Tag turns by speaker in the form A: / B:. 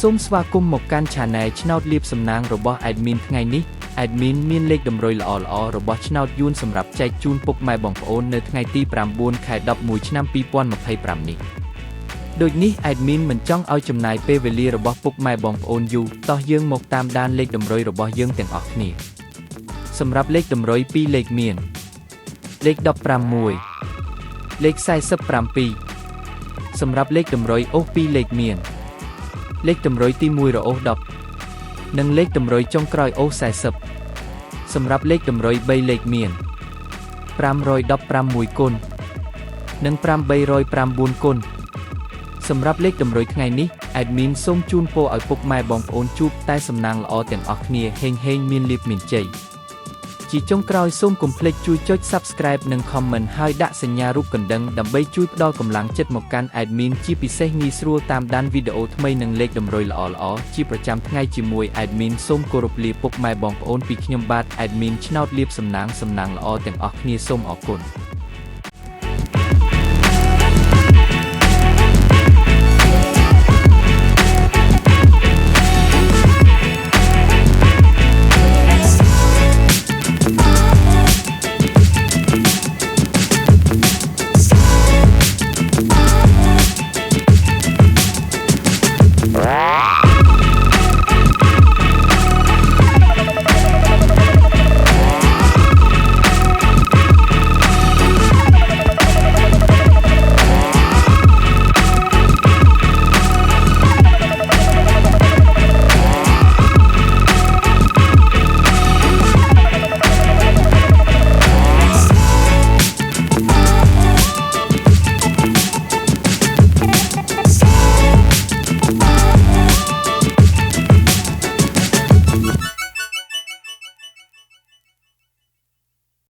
A: សូមស្វាគមន៍មកកាន់ Channel ឆ្នោតលាភសំណាងរបស់ Admin ថ្ងៃនេះ Admin មានលេខតម្រុយល្អៗរបស់ឆ្នោតយួនសម្រាប់ចែកជូនពុកម៉ែបងប្អូននៅថ្ងៃទី9 ខែ 11 ឆ្នាំ 2025 នេះដូចនេះ Admin មិនចង់ឲ្យចំណាយពេលវេលារបស់ពុកម៉ែបងប្អូនយូរតោះយើងមកតាមដានលេខតម្រុយរបស់យើងទាំងអស់គ្នាសម្រាប់លេខតម្រុយ2លេខមានលេខ15 លេខ47សម្រាប់លេខតម្រុយអូស2លេខមានលេខតម្រុយទី1រអូស10និងលេខតម្រុយចុងក្រោយអូស40សម្រាប់លេខតម្រុយ3លេខមាន516គុណនិង809គុណសម្រាប់លេខតម្រុយថ្ងៃនេះ Admin សូមជូនពរឲ្យពុកម៉ែបងប្អូនជួបតែសំណាងល្អទាំងអស់គ្នាហេងៗមានលាភមានជ័យជាចុងក្រោយសូមកុំភ្លេចជួយចុច Subscribe និង Comment ហើយដាក់សញ្ញារូបកណ្ដឹងដើម្បីជួយផ្ដល់កម្លាំងចិត្តមកកាន់ Admin ជាពិសេសងាយស្រួលតាមដានវីដេអូថ្មីនិងលេខតម្រុយល្អៗជាប្រចាំថ្ងៃជាមួយ Admin សូមគោរពលាពុកម៉ែបងប្អូនពីខ្ញុំបាទ Admin ឆ្នោតលាភសំណាងល្អទាំងអស់គ្នាសូមអរគុណ